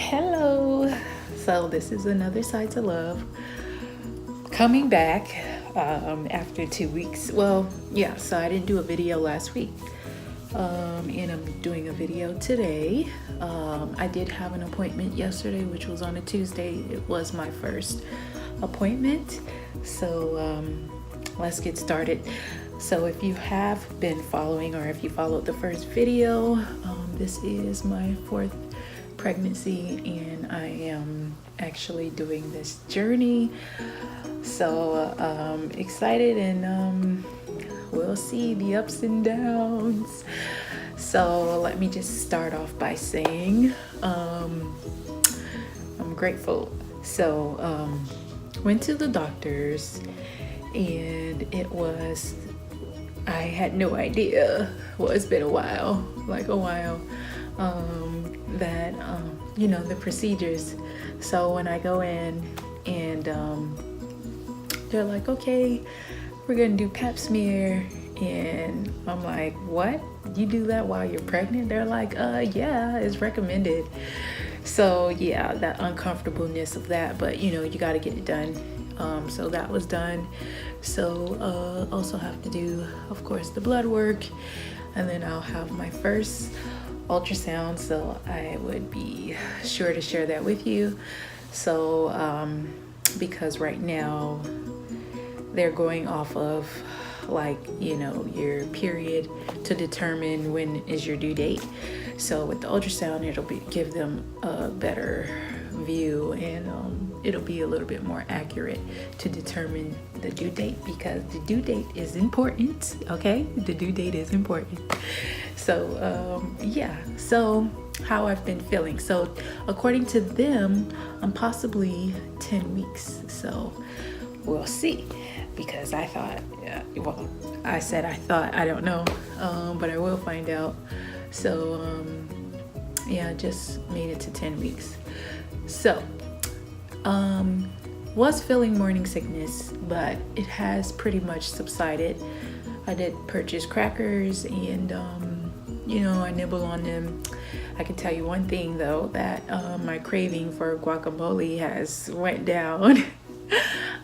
Hello. So this is another side to love coming back after 2 weeks. Well, yeah, so I didn't do a video last week, and I'm doing a video today. I did have an appointment yesterday, which was on a Tuesday. It was my first appointment, so let's get started. So if you have been following, or if you followed the first video, this is my fourth pregnancy, and I am actually doing this journey. So excited, and we'll see the ups and downs. So let me just start off by saying I'm grateful. So went to the doctors, and I had no idea. Well, it's been a while, that the procedures. So when I go in, and they're like, okay, we're gonna do pap smear, and I'm like, what? You do that while you're pregnant? They're like, yeah, it's recommended. So yeah, that uncomfortableness of that, but you got to get it done. So that was done. So also have to do, of course, the blood work, and then I'll have my first ultrasound, so I would be sure to share that with you. So because right now they're going off of your period to determine when is your due date. So with the ultrasound, it'll give them a better view, and it'll be a little bit more accurate to determine the due date, because the due date is important. Okay, the due date is important. So yeah, so how I've been feeling. So according to them, I'm possibly 10 weeks. So we'll see, because I thought, I don't know, but I will find out. So yeah, just made it to 10 weeks. So was feeling morning sickness, but it has pretty much subsided. I did purchase crackers, and I nibble on them. I can tell you one thing though, that my craving for guacamole has went down.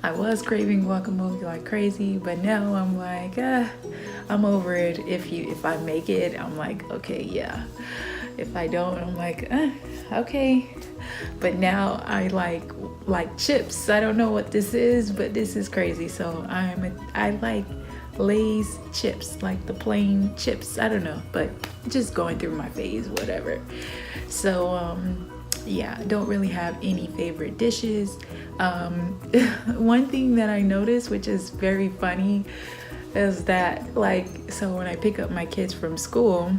I was craving guacamole like crazy, but now I'm like, I'm over it. If I make it, I'm like, okay, yeah. If I don't, I'm like, okay. But now I like chips. I don't know what this is, but this is crazy. So I like Lay's chips, like the plain chips. I don't know, but just going through my phase, whatever. So yeah, I don't really have any favorite dishes. One thing that I noticed, which is very funny, is that so when I pick up my kids from school,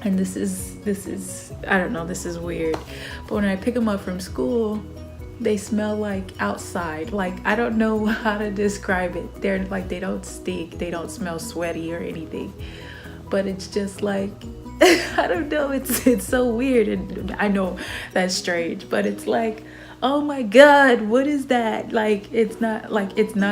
and this is I don't know, this is weird, but when I pick them up from school, they smell like outside. Like, I don't know how to describe it. They're like, they don't stink, they don't smell sweaty or anything, but it's just like, I don't know, it's so weird. And I know that's strange, but it's like, oh my God, what is that? Like, it's not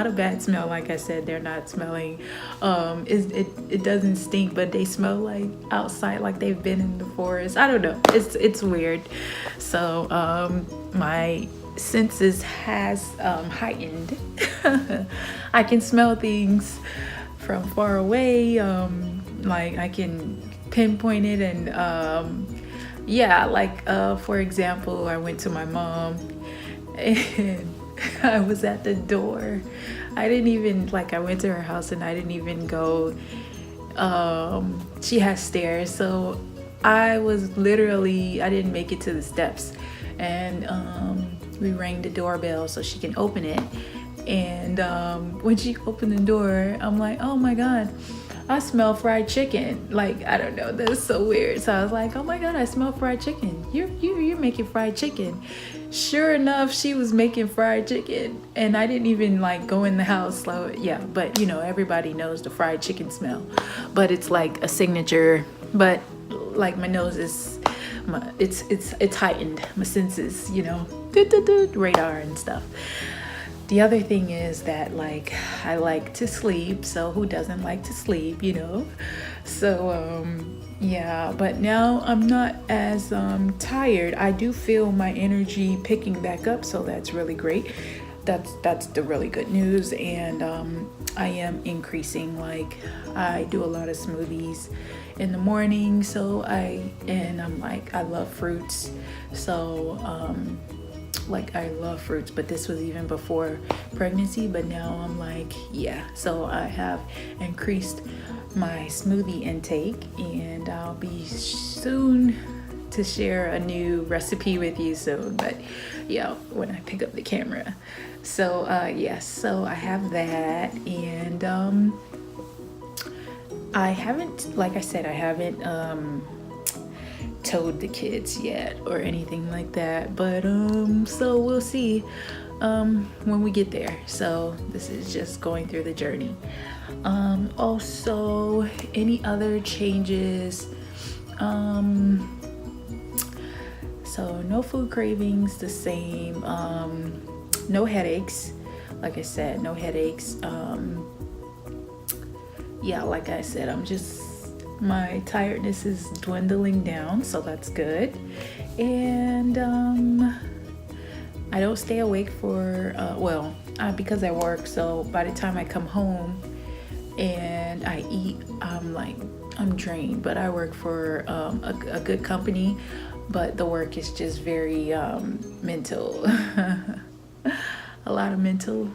a bad smell. Like I said, they're not smelling, it doesn't stink, but they smell like outside, like they've been in the forest. I don't know, it's weird. So my senses has heightened. I can smell things from far away, like I can pinpoint it, and yeah, for example, I went to my mom, and I was at the door. I didn't even, I went to her house, and I didn't even go, she has stairs, so I didn't make it to the steps, and we rang the doorbell so she can open it. And when she opened the door, I'm like, oh my God, I smell fried chicken. Like, I don't know, that's so weird. So I was like, oh my God, I smell fried chicken. You're making fried chicken. Sure enough, she was making fried chicken, and I didn't even go in the house. So yeah, but everybody knows the fried chicken smell, but it's like a signature. But like, my nose is, it's heightened, my senses, radar and stuff. The other thing is that I like to sleep, so who doesn't like to sleep, So yeah, but now I'm not as tired. I do feel my energy picking back up, so that's really great. That's the really good news. And I am increasing. Like, I do a lot of smoothies in the morning, so I'm like, I love fruits, so like, I love fruits, but this was even before pregnancy. But now I'm like, yeah, so I have increased my smoothie intake, and I'll be soon to share a new recipe with you soon. But yeah, when I pick up the camera. So yes, so I have that. And I haven't, like I said, I haven't told the kids yet or anything like that, but so we'll see when we get there. So this is just going through the journey. Also, any other changes? So no food cravings, the same. No headaches, like I said, no headaches. Yeah, like I said, my tiredness is dwindling down, so that's good. And I don't stay awake for because I work, so by the time I come home and I eat, I'm drained. But I work for a good company, but the work is just very mental. A lot of mental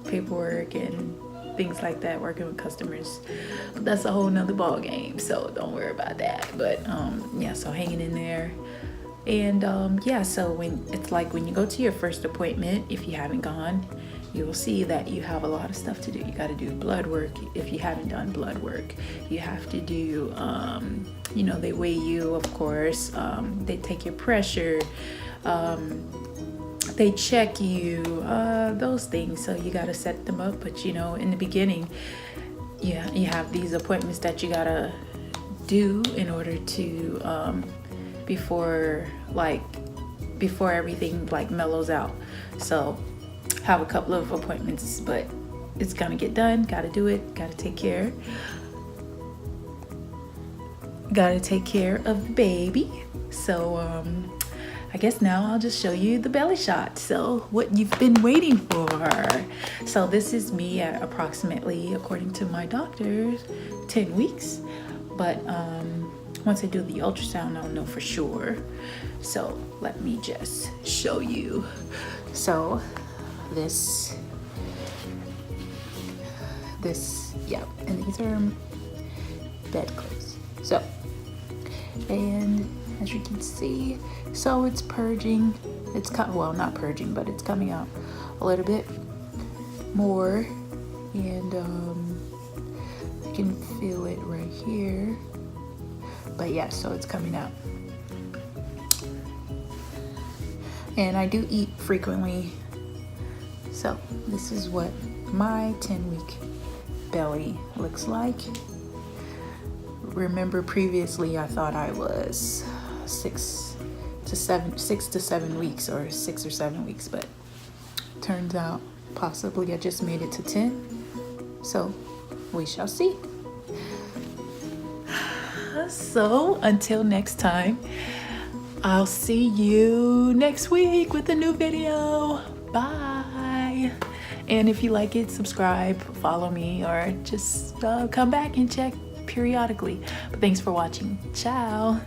paperwork and things like that, working with customers. But that's a whole nother ball game, so don't worry about that. But yeah, so hanging in there. And yeah, so when you go to your first appointment, if you haven't gone, you will see that you have a lot of stuff to do. You got to do blood work if you haven't done blood work. You have to do they weigh you, of course. They take your pressure, they check you, those things. So you got to set them up. But in the beginning, yeah, you have these appointments that you got to do in order to before everything mellows out. So have a couple of appointments, but it's gonna get done. Gotta do it. Gotta take care of the baby. So I guess now I'll just show you the belly shot. So what you've been waiting for. So this is me at approximately, according to my doctor, 10 weeks. But once I do the ultrasound, I'll know for sure. So let me just show you. So this, yeah, and these are bed clothes. So, and as you can see, so it's purging. Not purging, but it's coming out a little bit more, and you can feel it right here. But yeah, so it's coming out. And I do eat frequently. So this is what my 10-week belly looks like. Remember previously I thought I was 6 to 7 weeks, or 6 or 7 weeks, but turns out possibly I just made it to 10. So we shall see. So until next time, I'll see you next week with a new video. Bye. And if you like it, subscribe, follow me, or just come back and check periodically. But thanks for watching. Ciao.